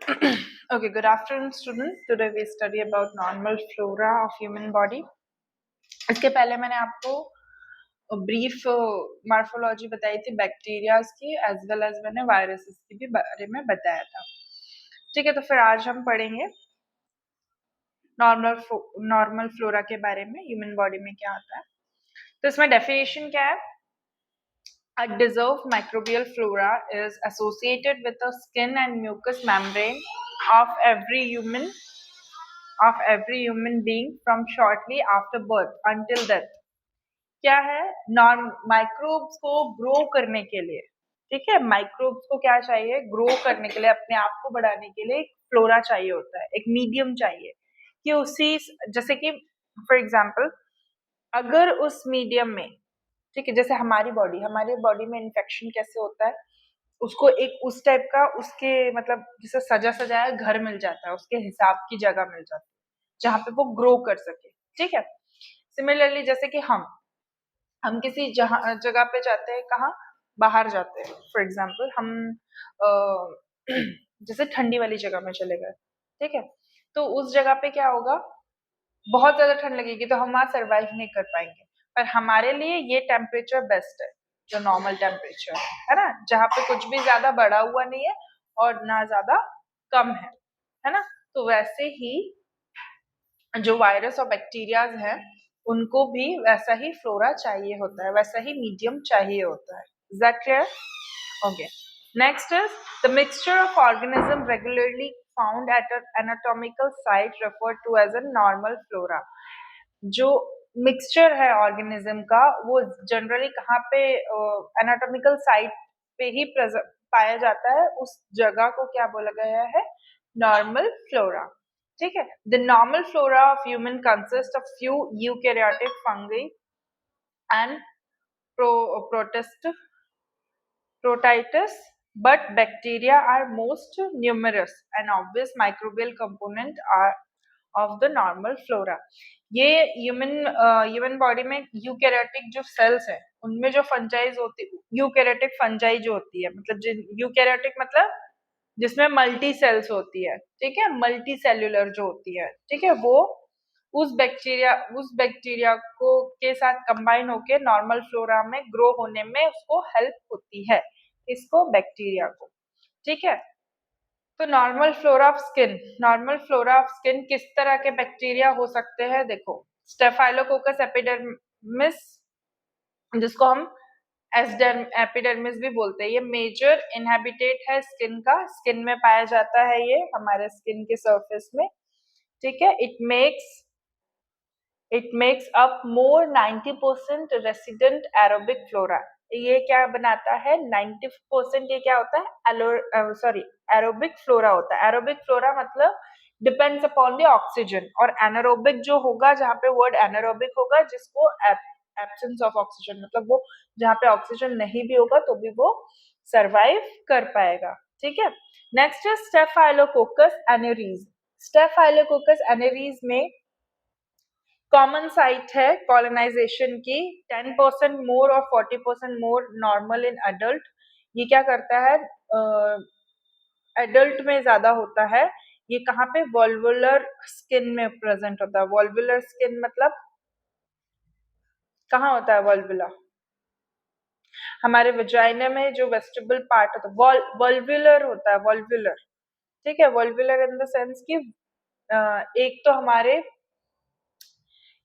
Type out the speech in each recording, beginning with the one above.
Okay, good afternoon, students. Today we study about normal flora of human body. इसके पहले मैंने आपको brief morphology बताई थी बैक्टीरियाज की, एज वेल एज मैंने वायरसेस की भी बारे में बताया था. ठीक है, तो फिर आज हम पढ़ेंगे नॉर्मल फ्लोरा के बारे में, ह्यूमन बॉडी में क्या होता है. तो इसमें डेफिनेशन क्या है? A dissolved microbial flora is associated with the skin and mucous membrane of every human being from shortly after birth until death. क्या है? माइक्रोब्स को ग्रो करने के लिए, ठीक है, माइक्रोब्स को क्या चाहिए? ग्रो करने के लिए, अपने आप को बढ़ाने के लिए एक फ्लोरा चाहिए होता है, एक मीडियम चाहिए कि उसी, जैसे कि फॉर एग्जांपल अगर उस मीडियम में, ठीक है, जैसे हमारी बॉडी में इन्फेक्शन कैसे होता है, उसको एक उस टाइप का, उसके मतलब जैसे सजा सजाया घर मिल जाता है, उसके हिसाब की जगह मिल जाती है जहाँ पे वो ग्रो कर सके. ठीक है, सिमिलरली जैसे कि हम किसी जगह पे जाते हैं, कहाँ? बाहर जाते हैं. फॉर एग्जाम्पल हम जैसे ठंडी वाली जगह में चले गए, ठीक है, तो उस जगह पे क्या होगा? बहुत ज्यादा ठंड लगेगी तो हम वहां सर्वाइव नहीं कर पाएंगे. पर हमारे लिए ये टेम्परेचर बेस्ट है, जो नॉर्मल टेम्परेचर है ना, जहाँ पे कुछ भी ज्यादा बढ़ा हुआ नहीं है और ना ज्यादा कम है ना. तो वैसे ही जो वायरस और बैक्टीरियाज है, उनको भी वैसा ही फ्लोरा चाहिए होता है, वैसा ही मीडियम चाहिए होता है. Is that clear? Okay. Next is the mixture of organism regularly found at an anatomical site referred to as a normal flora. जो मिक्सचर है ऑर्गेनिज्म का, वो जनरली कहाँ पे? एनाटॉमिकल साइट पे ही पाया जाता है. उस जगह को क्या बोला गया है? Normal flora. ठीक है. The normal flora of human consist of few eukaryotic fungi and protitis, but bacteria are most numerous and obvious microbial component are of the normal flora. ये ह्यूमन बॉडी में यूकैरियोटिक जो sales है, उनमें जो fungi होती है, eukaryotic fungi जो होती है, मतलब यूकैरियोटिक मतलब जिसमें मल्टी सेल्स होती है, ठीक है, मल्टी सेल्यूलर जो होती है, ठीक है, वो उस बैक्टीरिया को के साथ कंबाइन होके नॉर्मल फ्लोरा में ग्रो होने में उसको हेल्प होती है, इसको बैक्टीरिया को. ठीक है. तो नॉर्मल फ्लोरा ऑफ स्किन किस तरह के बैक्टीरिया हो सकते हैं? देखो, स्टेफाइलोकोकस एपिडर्मिस, जिसको हम एपिडर्मिस भी बोलते हैं, ये मेजर इनहेबिटेट है स्किन का, स्किन में पाया जाता है ये हमारे स्किन के सरफेस में. ठीक है. It makes up more 90% resident aerobic flora. ये क्या बनाता है? 90% ये क्या होता है? एरोबिक फ्लोरा होता है. एरोबिक फ्लोरा मतलब डिपेंड्स अपॉन द ऑक्सीजन, और एनारोबिक जो होगा, जहाँ पे वर्ड एनारोबिक होगा, जिसको एब्सेंस ऑफ ऑक्सीजन, मतलब वो जहाँ पे ऑक्सीजन नहीं भी होगा तो भी वो सरवाइव कर पाएगा. ठीक है. नेक्स्ट है स्टेफाइलोकोकस एनेरीज. स्टेफाइलोकोकस एनेरीज में कॉमन साइट है कॉलोनाइजेशन की, 10% मोर और 40% मोर नॉर्मल इन अडल्ट. ये क्या करता है? एडल्ट में ज्यादा होता है. ये कहाँ पे? वॉल्वुलर स्किन में प्रेजेंट होता है. वॉल्वुलर स्किन मतलब कहाँ होता है वॉल्वुला? हमारे वजाइना में जो वेस्टिबल पार्ट होता है वॉल्वुलर होता है, वॉल्वुलर. ठीक है. वॉल्वुलर इन द सेंस कि एक तो हमारे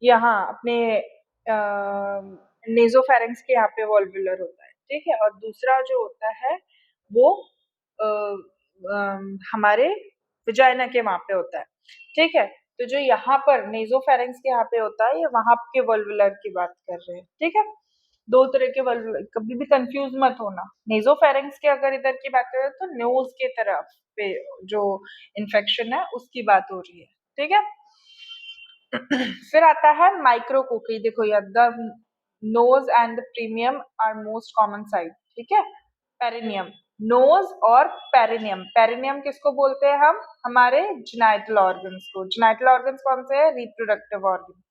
यहाँ अपने नेजोफेरेंक्स के यहाँ पे वॉल्वुलर होता है, ठीक है, और दूसरा जो होता है वो हमारे विजाइना के वहां पे होता है. ठीक है. तो जो यहाँ पर नेजोफेरेंक्स के यहाँ पे होता है, ये वहां के वॉल्वुलर की बात कर रहे हैं. ठीक है. दो तरह के वॉल्वुलर, कभी भी कंफ्यूज मत होना. नेजोफेरेंक्स के अगर इधर की बात करें तो नोज के तरफ पे जो इन्फेक्शन है उसकी बात हो रही है. ठीक है. फिर आता है माइक्रोकोकी. देखो यार, the nose and the perineum are most common site. ठीक है. पेरिनियम, नोज और पेरिनियम. पेरिनियम किसको बोलते हैं हम? हमारे जेनाइटल ऑर्गन्स को. जेनाइटल ऑर्गन्स कौन से है? Reproductive organ.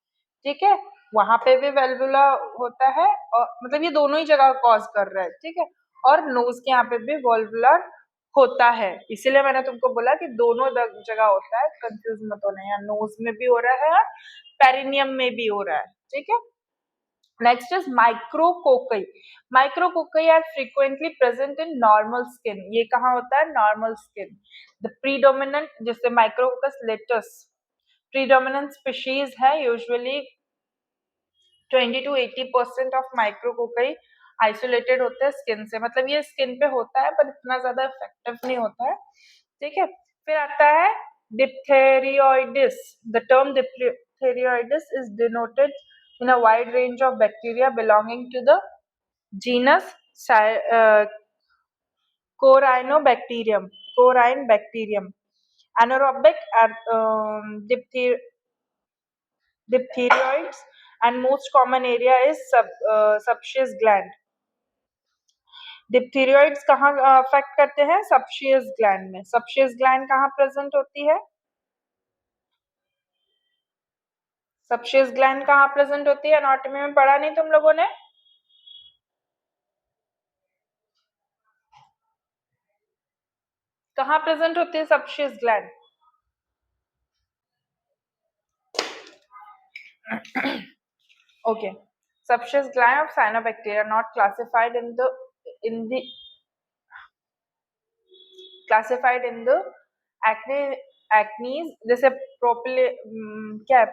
ठीक है. वहां पे भी वेल्वुला होता है, और मतलब ये दोनों ही जगह कॉज कर रहा है. ठीक है. और नोज के यहाँ पे भी वॉल्वुलर होता है, इसीलिए मैंने तुमको बोला कि दोनों जगह होता है, कंफ्यूज मत होना, या नोज में भी हो रहा है, पेरिनियम में भी हो रहा है, ठीक है। Next is micrococci. Micrococci are frequently present in normal skin. ये कहाँ होता है? Normal skin. द प्रीडोमिनेंट, जैसे माइक्रोकोकस लेटस प्रीडोमिनेंट स्पीशीज है, usually 20 to 80% of micrococci isolated होते हैं स्किन से, मतलब ये स्किन पे होता है पर इतना ज्यादा इफेक्टिव नहीं होता है, ठीक है। फिर आता है diphtheroids. The term diphtheroids is denoted in a wide range of bacteria belonging to the genus corynebacterium, corynebacterium. anaerobic diphtheroids, and most common area is sebaceous gland. Diphtheroids कहाँ अफेक्ट करते हैं? सबशियस ग्लैंड में। सबशियस gland कहाँ present होती है? सबशियस gland कहाँ present होती है? एनाटॉमी में पढ़ा नहीं तुम लोगों ने? कहाँ प्रेजेंट होती है सबशियस gland? okay, subspacious gland of cyanobacteria not classified in the classified in the acnes, जैसे क्या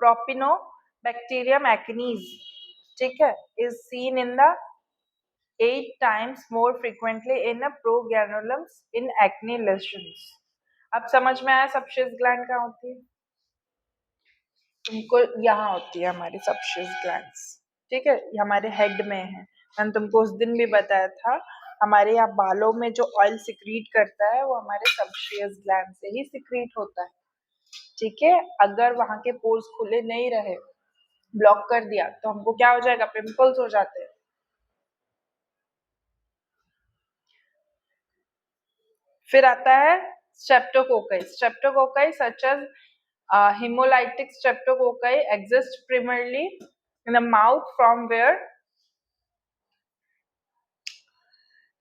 प्रोपिनोबैक्टीरियम acnes, ठीक है, is seen in the 8 times more frequently in a progranulums in acne lesions. अब समझ में आया सबशियस ग्लैंड कहाँ होती है? तुमको यहाँ होती है हमारी सबशियस ग्लैंड्स, ठीक है, ये हमारे हेड में है। मैंने तुमको उस दिन भी बताया था, हमारे यहाँ बालों में जो ऑयल सिक्रीट करता है वो हमारे सबशियस ग्लैंड से ही सिक्रीट होता है, ठीक है। अगर वहां के पोर्स खुले नहीं रहे, ब्लॉक कर दिया, तो हमको क्या हो जाएगा? पिंपल्स हो जाते हैं। फिर आता है streptococci. Streptococci such as hemolytic streptococci exist primarily in the mouth, from where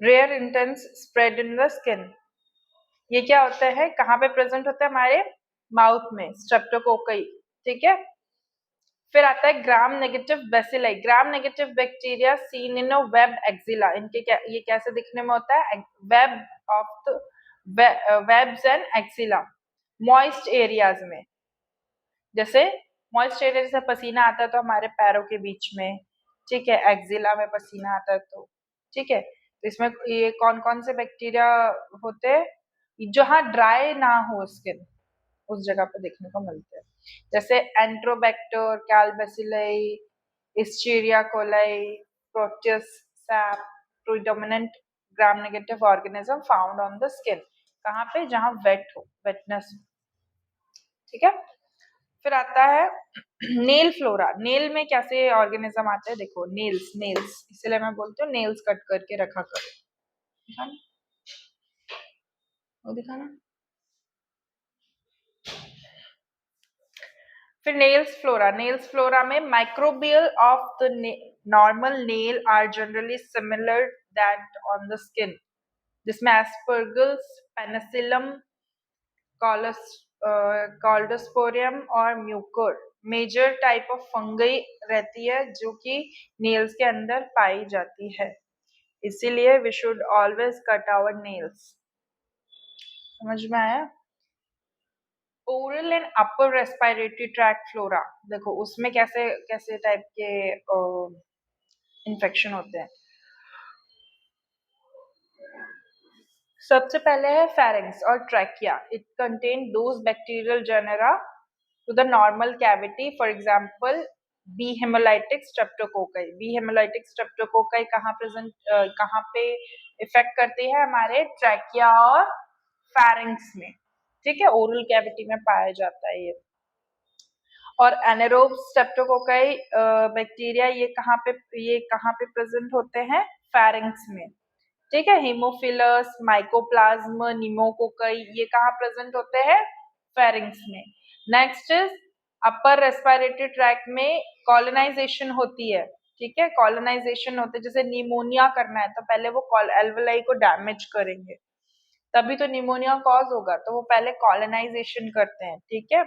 rare intense spread in the skin. ये क्या होता है? कहाँ पे प्रेजेंट होता है? हमारे माउथ में, स्ट्रेप्टोकोकाई, ठीक है। फिर आता है gram negative bacilli. Gram negative bacteria seen in a web axilla. इनके क्या, ये कैसे दिखने में होता है? Web of the webs and axilla, moist areas में। जैसे मॉइस्ट एरिया, जैसे पसीना आता है तो हमारे पैरों के बीच में, ठीक है, एक्सिला में पसीना आता है तो, ठीक है। तो इसमें ये कौन कौन से बैक्टीरिया होते हैं जहाँ ड्राई ना हो स्किन, उस जगह पे देखने को मिलते हैं, जैसे enterobacter, klebsiella, escherichia coli, proteus सैप, predominant gram negative organism found on the skin. कहाँ पे? जहाँ वेट हो, वेटनेस हो, ठीक है। फिर आता है नेल फ्लोरा। नेल में कैसे ऑर्गेनिज्म आते हैं? देखो, नेल्स, नेल्स, इसलिए मैं बोलती हूँ नेल्स कट करके रखा करो। दिखाना, वो दिखाना। फिर नेल्स फ्लोरा। नेल्स फ्लोरा में microbial of the normal nail are generally similar that on the skin, जिसमें एस्परगल्स, पेनिसिलम, कॉल्डोस्पोरियम और Mucor major type of fungi रहती है, जो कि नेल्स के अंदर पाई जाती है। इसीलिए we should always cut our nails. समझ में आया? Oral and upper respiratory tract flora. देखो उसमें कैसे कैसे टाइप के इन्फेक्शन होते हैं। सबसे पहले है फेरिंक्स और trachea. It contain those bacterial genera to the normal cavity, for example B haemolytic streptococci. B haemolytic streptococci कहाँ प्रेजेंट, कहाँ पे इफेक्ट करती है? हमारे ट्रैकिया और फेरिंक्स में, ठीक है, ओरल कैविटी में पाया जाता है ये। और एनारोब स्ट्रेप्टोकोकाई बैक्टीरिया ये कहाँ पे प्रेजेंट होते हैं? फेरिंक्स में, ठीक है। हीमोफिलस, माइकोप्लाज्म, निमोकोकाई, ये कहाँ प्रेजेंट होते हैं? फेरिंक्स में। Next is upper respiratory tract में कॉलोनाइजेशन होती है, ठीक है, कॉलोनाइजेशन होते है, जैसे निमोनिया करना है तो पहले वो एल्वेलाई को डैमेज करेंगे, तभी तो निमोनिया कॉज होगा। तो वो पहले कॉलोनाइजेशन करते हैं, ठीक है,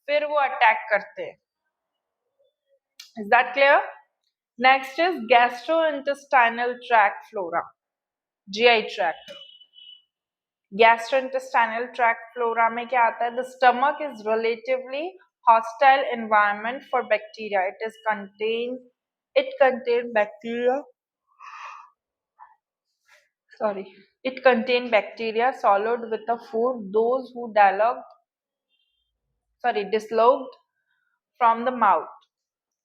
फिर वो अटैक करते हैं। Is that clear? Next is gastrointestinal tract flora, GI tract. Gastrointestinal tract flora में क्या आता है? The stomach is relatively hostile environment for bacteria. It contain bacteria, sorry, it contain bacteria swallowed with the food. Those who dislodged from the mouth.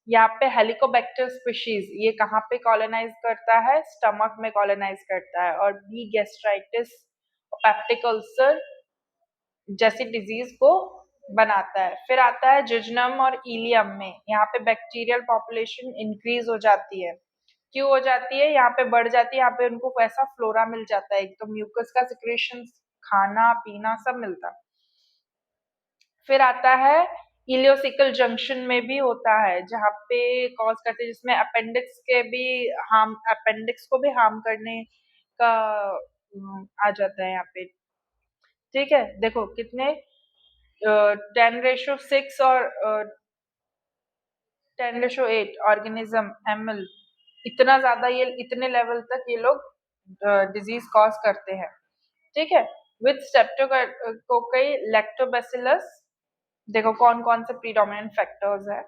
यहाँ पे Helicobacter species ये कहाँ पे colonise करता है? स्टमक में कॉलोनाइज करता है, और बी गैस्ट्राइटिस पेप्टिक अल्सर जैसी डिजीज को बनाता है। फिर आता है जिजनम और इलियम में, यहाँ पे बैक्टीरियल पॉपुलेशन इंक्रीज हो जाती है। क्यों हो जाती है? यहाँ पे बढ़ जाती है, यहाँ पे उनको वैसा फ्लोरा मिल जाता है, एक तो म्यूकस का सिक्रेशन, खाना पीना सब मिलता है। फिर आता है इलियोसिकल जंक्शन में भी होता है, जहाँ पे कॉज करते हैं, जिसमें अपेंडिक्स को भी हार्म करने का आ जाता है यहाँ पे। ठीक है, देखो कितने 10⁻6 और 10⁸ ऑर्गेनिज्म ml, इतना ज्यादा, ये इतने लेवल तक ये लोग डिजीज कॉज करते हैं। ठीक है, विथ स्ट्रेप्टोकोकाई लैक्टोबैसिलस। देखो कौन कौन से प्रीडोमिनेंट फैक्टर्स है?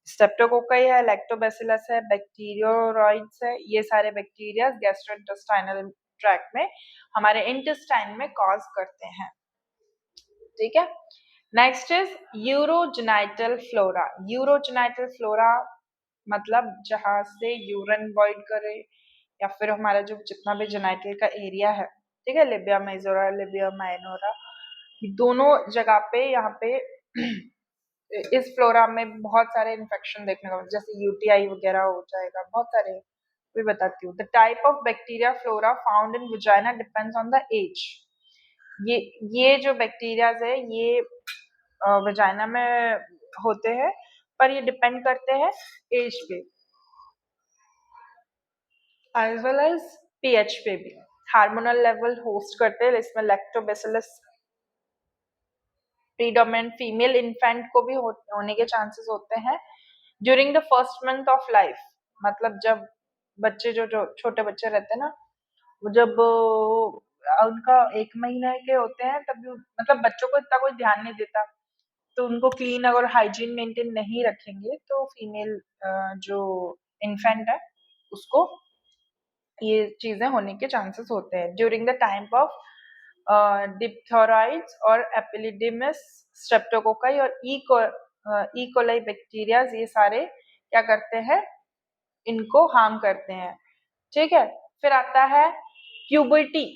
स्ट्रेप्टोकोकाई है, लैक्टोबैसिलस है, बैक्टीरियोइड्स है, ये सारे बैक्टीरिया गैस्ट्रोइंटेस्टाइनल ट्रैक्ट में, हमारे इंटेस्टाइन में कॉज करते हैं। ठीक है, next is urogenital flora. Urogenital flora मतलब जहां से यूरिन वॉइड करे, या फिर हमारा जो जितना भी जेनाइटल का एरिया है, ठीक है, लिबिया मेजोरा, लिबिया माइनोरा, दोनों जगह पे यहाँ पे इस फ्लोरा में बहुत सारे इन्फेक्शन देखने को, जैसे यूटीआई वगैरह हो जाएगा, बहुत सारे भी बताती हूँ। The type of bacteria flora found in vagina depends on the age. ये जो बैक्टीरियाज है ये वजाइना में होते हैं, पर ये डिपेंड करते हैं एज पे, एज वेल एज पीएच पे भी। हार्मोनल लेवल होस्ट करते हैं, इसमें लैक्टोबैसिलस प्रीडोमिनेंट, फीमेल इन्फेंट को भी होने के चांसेस होते हैं during the first month of life. मतलब जब बच्चे जो छोटे बच्चे रहते हैं ना, वो जब उनका 1 महीने के होते हैं, तब मतलब बच्चों को इतना कोई ध्यान नहीं देता, तो उनको क्लीन अगर हाइजीन मेंटेन नहीं रखेंगे तो फीमेल जो इन्फेंट है उसको ये चीजें होने के चांसेस होते हैं। ड्यूरिंग द टाइम ऑफ डिप्थोराइड्स और एपिलिडेमिस, स्ट्रेप्टोकोकाई और ई कोलाई बैक्टीरिया, ये सारे क्या करते हैं? इनको हार्म करते हैं। ठीक है, फिर आता है प्यूबर्टी।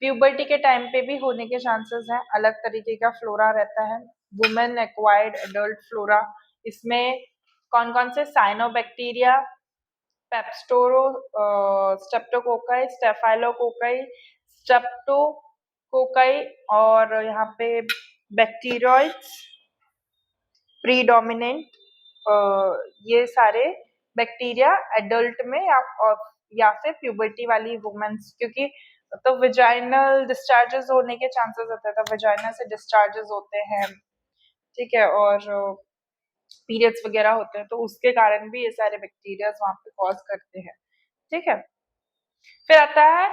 प्यूबर्टी के टाइम पे भी होने के चांसेस हैं, अलग तरीके का फ्लोरा रहता है। वुमेन एक्वायर्ड एडल्ट फ्लोरा, इसमें कौन कौन से? साइनोबैक्टीरिया, पेप्स्टोरो, स्ट्रेप्टोकोकाई, स्टेफाइलोकोकाई, स्ट्रेप्टोकोकाई, और यहाँ पे बैक्टीरियोइड्स प्रीडोमिनेंट, ये सारे बैक्टीरिया एडल्ट में या फिर प्यूबर्टी वाली वुमेन्स, क्योंकि तो विजाइनल डिस्चार्जेस होने के चांसेस होते हैं, तो विजाइना से डिस्चार्जेस होते हैं, ठीक है, और पीरियड्स वगैरह होते हैं, तो उसके कारण भी ये सारे बैक्टीरिया वहां पे कॉज करते हैं। ठीक है, फिर आता है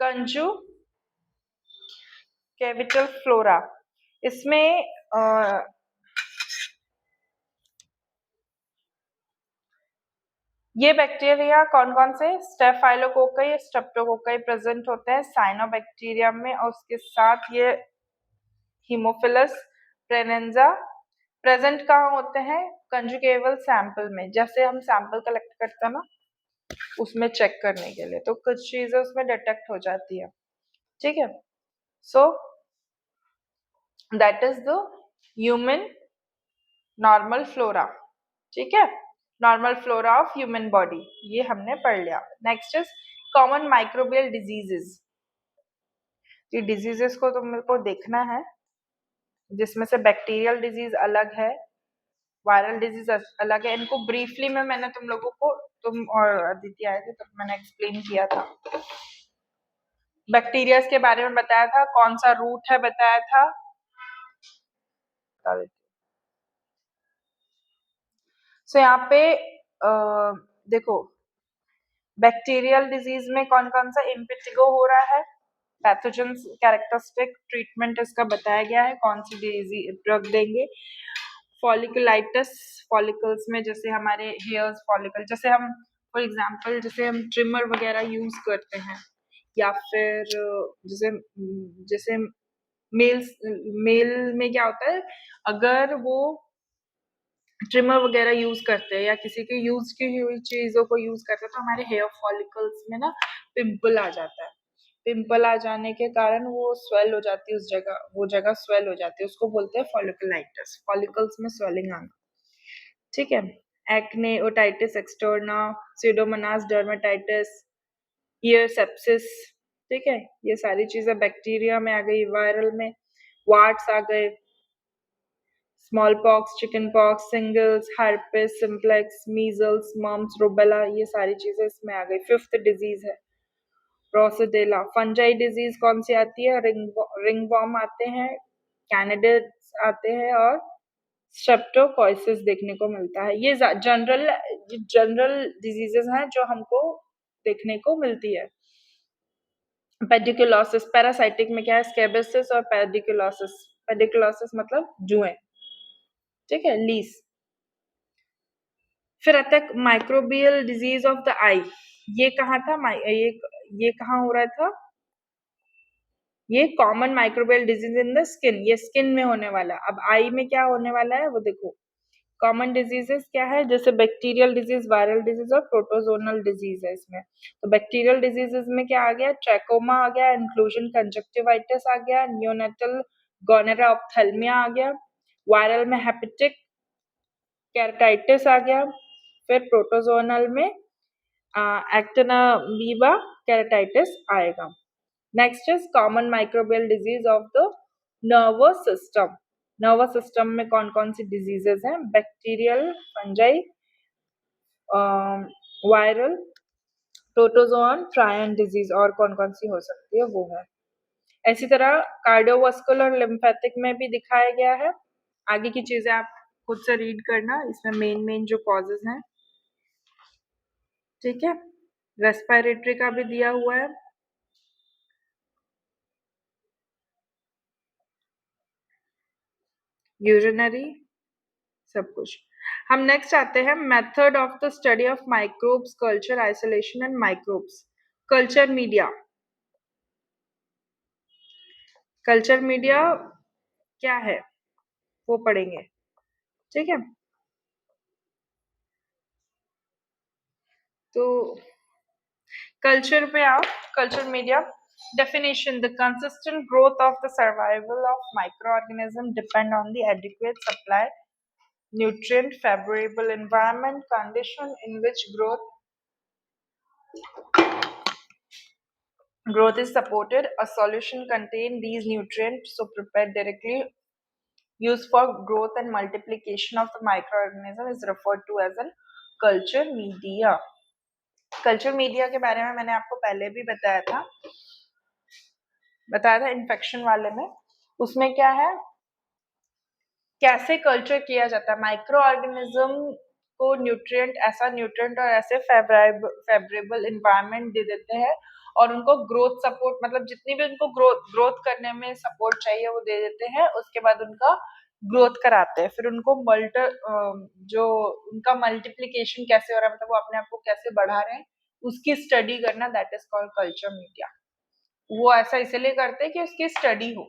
कंजू कैविटल फ्लोरा। इसमें ये बैक्टीरिया कौन कौन से? स्टेफाइलोकोकाई, स्ट्रेप्टोकोकाई प्रेजेंट होते हैं साइनोबैक्टीरियम में, और उसके साथ ये हीमोफिलस प्रेनेंजा प्रेजेंट कहाँ होते हैं? कंजुगेबल सैंपल में। जैसे हम सैंपल कलेक्ट करते हैं ना, उसमें चेक करने के लिए, तो कुछ चीजें उसमें डिटेक्ट हो जाती है। ठीक है, so that is the human normal flora. ठीक है, normal flora of human body, ये हमने पढ़ लिया। Next is common microbial diseases. ये डिजीजेस को तुम मेरे को देखना है, जिसमें से बैक्टीरियल डिजीज अलग है, वायरल डिजीज अलग है। इनको ब्रीफली में मैंने तुम लोगों को, तुम और अदिति आए थे तब मैंने एक्सप्लेन किया था। बैक्टीरिया के बारे में बताया था, कौन सा रूट है बताया था, बता देती हूँ। सो यहाँ पे देखो बैक्टीरियल डिजीज में कौन कौन सा इम्पिटिगो हो रहा है, पैथोजन कैरेक्टरिस्टिक ट्रीटमेंट इसका बताया गया है, कौन सी ड्रग देंगे। फॉलिकुलाइटिस, फॉलिकल्स में जैसे हमारे हेयर्स फॉलिकल, जैसे हम फॉर एग्जांपल जैसे हम ट्रिमर वगैरह यूज करते हैं, या फिर जैसे जैसे मेल्स मेल में क्या होता है, अगर वो ट्रिमर वगैरह यूज करते हैं या किसी के यूज की हुई चीजों को यूज करते हैं तो हमारे हेयर फॉलिकल्स में ना पिंपल आ जाता है। पिंपल आ जाने के कारण वो स्वेल हो जाती है, उस जगह वो जगह स्वेल हो जाती है, उसको बोलते हैं फॉलिकुलाइटिस, फॉलिकल्स में स्वेलिंग आना। ठीक है। Acne, otitis externa, Pseudomonas dermatitis, year sepsis. ठीक है, ये सारी चीजें बैक्टीरिया में आ गई। वायरल में वार्ड्स आ गए, small pox, chicken pox, shingles, herpes simplex, measles, mumps, rubella, ये सारी चीजें इसमें आ गई। फिफ्थ डिजीज है रोसेडेला। फंजाई डिजीज कौन सी आती है, रिंगवॉर्म आते हैं, कैंडिडेट्स आते हैं और स्ट्रेप्टोकोइसिस देखने को मिलता है। ये जनरल जनरल डिजीजेस हैं जो हमको देखने को मिलती है। पेडिकुलोसिस, पैरासाइटिक में क्या है, स्केबिसिस और पेडिकुलोसिस। पेडिकुलोसिस मतलब जुएं। ठीक है, लीस। फिर आता है माइक्रोबियल डिजीज ऑफ द आई। ये कहाँ था, ये कहाँ हो रहा था, ये common microbial disease in the skin, ये स्किन में होने वाला। अब आई में क्या होने वाला है वो देखो। कॉमन डिजीजेस क्या है, जैसे बैक्टीरियल डिजीज, वायरल डिजीज और प्रोटोजोनल डिजीज है इसमें। तो बैक्टीरियल डिजीजेस में क्या आ गया, ट्रैकोमा आ गया, इंक्लूजन कंजक्टिवाइटिस आ गया, नियोनेटल गोनेरा ऑप्थेल्मिया आ गया। वायरल में हेपेटिक कैरटाइटिस आ गया। फिर प्रोटोजोनल में एक्टिनामीबा कैरटाइटिस आएगा। Next is common microbial disease of the nervous system. Nervous system में कौन कौन सी डिजीजेस हैं, bacterial, fungi, viral, protozoan, prion disease, और कौन कौन सी हो सकती है वो है। इसी तरह कार्डियोवास्कुलर लिम्फेटिक में भी दिखाया गया है। आगे की चीजें आप खुद से रीड करना, इसमें मेन मेन जो कॉजेज हैं। ठीक है, रेस्पिरेटरी का भी दिया हुआ है, यूरिनरी, सब कुछ। हम नेक्स्ट आते हैं method of the study of microbes, culture, isolation and microbes. Culture media. Culture media क्या है वो पढ़ेंगे। ठीक है, तो कल्चर पे आओ। Culture media definition: the consistent growth of the survival of microorganism depend on the adequate supply nutrient favorable environment condition in which growth is supported. A solution contain these nutrients so prepared directly used for growth and multiplication of the microorganism is referred to as a culture media. Culture media के बारे में मैंने आपको पहले भी बताया था infection वाले में। उसमें क्या है, कैसे कल्चर किया जाता है, माइक्रो ऑर्गेनिज्म को न्यूट्रिएंट, ऐसा न्यूट्रिएंट और ऐसे फेवरेबल इन्वायरमेंट दे देते हैं और उनको ग्रोथ सपोर्ट, मतलब जितनी भी उनको ग्रोथ करने में सपोर्ट चाहिए वो दे देते हैं। उसके बाद उनका ग्रोथ कराते हैं, फिर उनको जो उनका मल्टीप्लीकेशन कैसे हो रहा है, मतलब वो अपने आप को कैसे बढ़ा रहे हैं, उसकी स्टडी करना, that is called culture media. वो ऐसा इसलिए करते हैं कि उसकी स्टडी हो,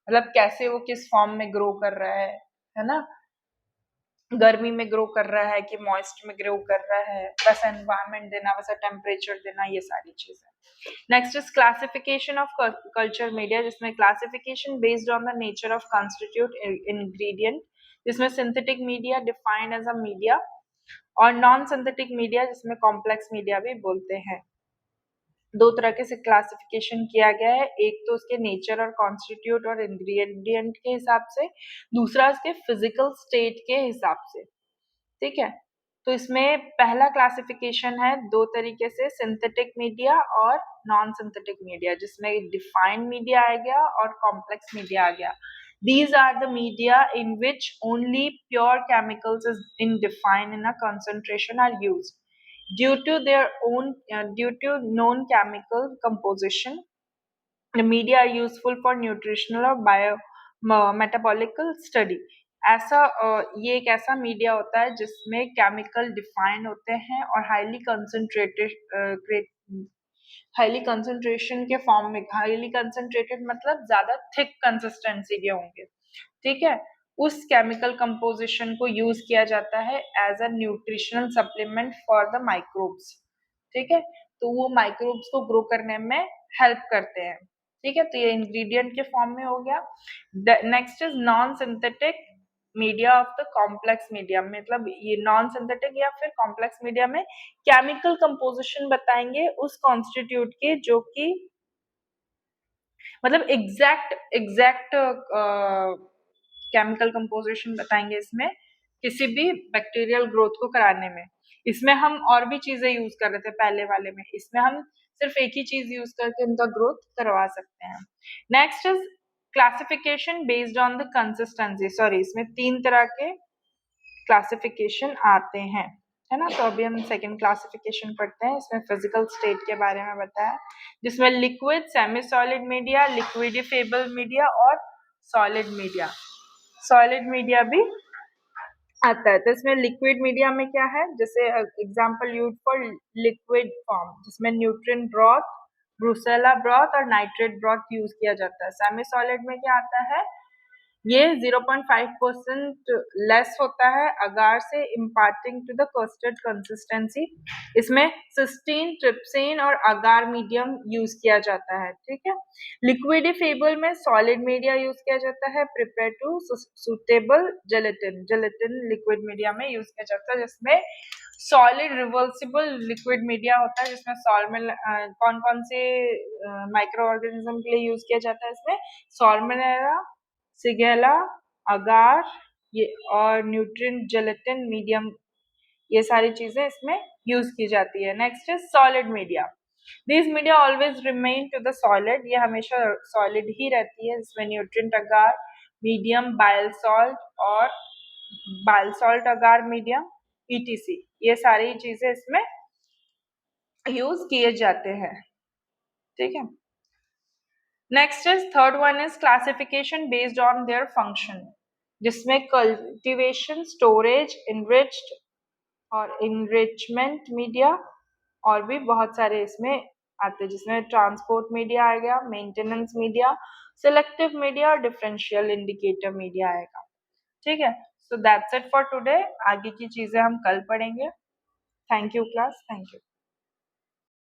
मतलब कैसे वो किस फॉर्म में ग्रो कर रहा है ना, गर्मी में ग्रो कर रहा है कि मॉइस्ट में ग्रो कर रहा है, वैसा एनवायरनमेंट देना, वैसा टेम्परेचर देना, ये सारी चीजें। Next is classification of culture media, जिसमें classification based on the nature of constitute ingredient, जिसमें synthetic media defined as a media और नॉन सिंथेटिक मीडिया जिसमें कॉम्प्लेक्स मीडिया भी बोलते हैं। दो तरह से क्लासिफिकेशन किया गया है, एक तो उसके नेचर और कॉन्स्टिट्यूट और इंग्रेडिएंट के हिसाब से, दूसरा उसके फिजिकल स्टेट के हिसाब से। ठीक है, तो इसमें पहला क्लासिफिकेशन है दो तरीके से, सिंथेटिक मीडिया और नॉन सिंथेटिक मीडिया, जिसमें डिफाइंड मीडिया आ गया और कॉम्प्लेक्स मीडिया आ गया. These are the media in which only pure chemicals is in defined in a concentration are used. Due to their own, due to known chemical composition, the media are useful for nutritional or bio metabolical study. ऐसा ये एक ऐसा media होता है जिसमें chemical define होते हैं और हाईली कंसंट्रेशन के फॉर्म में, हाईली कंसंट्रेटेड मतलब ज्यादा थिक कंसिस्टेंसी के होंगे, ठीक है. उस केमिकल कंपोजिशन को यूज किया जाता है as a nutritional supplement for the microbes, ठीक है. तो वो माइक्रोब्स को ग्रो करने में हेल्प करते हैं, ठीक है. तो ये इंग्रेडिएंट के फॉर्म में हो गया. Next is non synthetic media of the complex media, मतलब ये नॉन सिंथेटिक या फिर कॉम्प्लेक्स मीडिया में केमिकल कंपोजिशन बताएंगे उस कॉन्स्टिट्यूट के जो कि मतलब एग्जैक्ट केमिकल कंपोजिशन बताएंगे इसमें किसी भी बैक्टीरियल ग्रोथ को कराने में. इसमें हम और भी चीजें यूज कर रहे थे पहले वाले में, इसमें हम सिर्फ एक ही चीज यूज करके उनका ग्रोथ करवा सकते हैं. Next is classification based on the consistency. Sorry, इसमें 3 तरह के क्लासिफिकेशन आते हैं, है ना. तो अभी हम सेकंड क्लासिफिकेशन पढ़ते हैं. इसमें फिजिकल स्टेट के बारे में बताया, जिसमें liquid, semi solid media, liquefiable media और सॉलिड मीडिया. सॉलिड मीडिया भी आता है. तो इसमें लिक्विड मीडिया में क्या है, जैसे example use for liquid form, जिसमें न्यूट्रिएंट ब्रॉथ, ब्रुसेला ब्रॉथ और नाइट्रेट ब्रॉथ यूज किया जाता है. सेमी सॉलिड में क्या आता है, ये 0.5% लेस होता है अगार से, imparting to the custard consistency. इसमें सिस्टीन, ट्रिप्सिन और अगार मीडियम यूज किया जाता है, ठीक है. लिक्विडिफेबल में सॉलिड मीडिया यूज किया जाता है, prepare to suitable gelatin. Gelatin liquid media में यूज किया जाता है, जिसमें सॉलिड रिवर्सिबल लिक्विड मीडिया होता है, जिसमें कौन कौन से माइक्रो ऑर्गेनिज्म के लिए यूज किया जाता है. इसमें सॉल्मोनेला, सिगेला, अगार, ये और न्यूट्रिएंट जेलेटिन मीडियम, ये सारी चीजें इसमें यूज की जाती है. Next is solid media. This media always remain to the solid, ये हमेशा सॉलिड ही रहती है. इसमें nutrient agar medium, bile salt और bile salt agar medium, ETC, ये सारी चीजें इसमें यूज किए जाते हैं, ठीक है. Next is third one is classification based on their function, जिसमें कल्टीवेशन, स्टोरेज, इनरिच्ड और इनरिचमेंट मीडिया और भी बहुत सारे इसमें आते हैं, जिसमें ट्रांसपोर्ट मीडिया आ गया, मेंटेनेंस मीडिया, सिलेक्टिव मीडिया और डिफरेंशियल इंडिकेटर मीडिया आएगा, ठीक है. So that's it for today. आगे की चीजें हम कल पढ़ेंगे. Thank you class, thank you.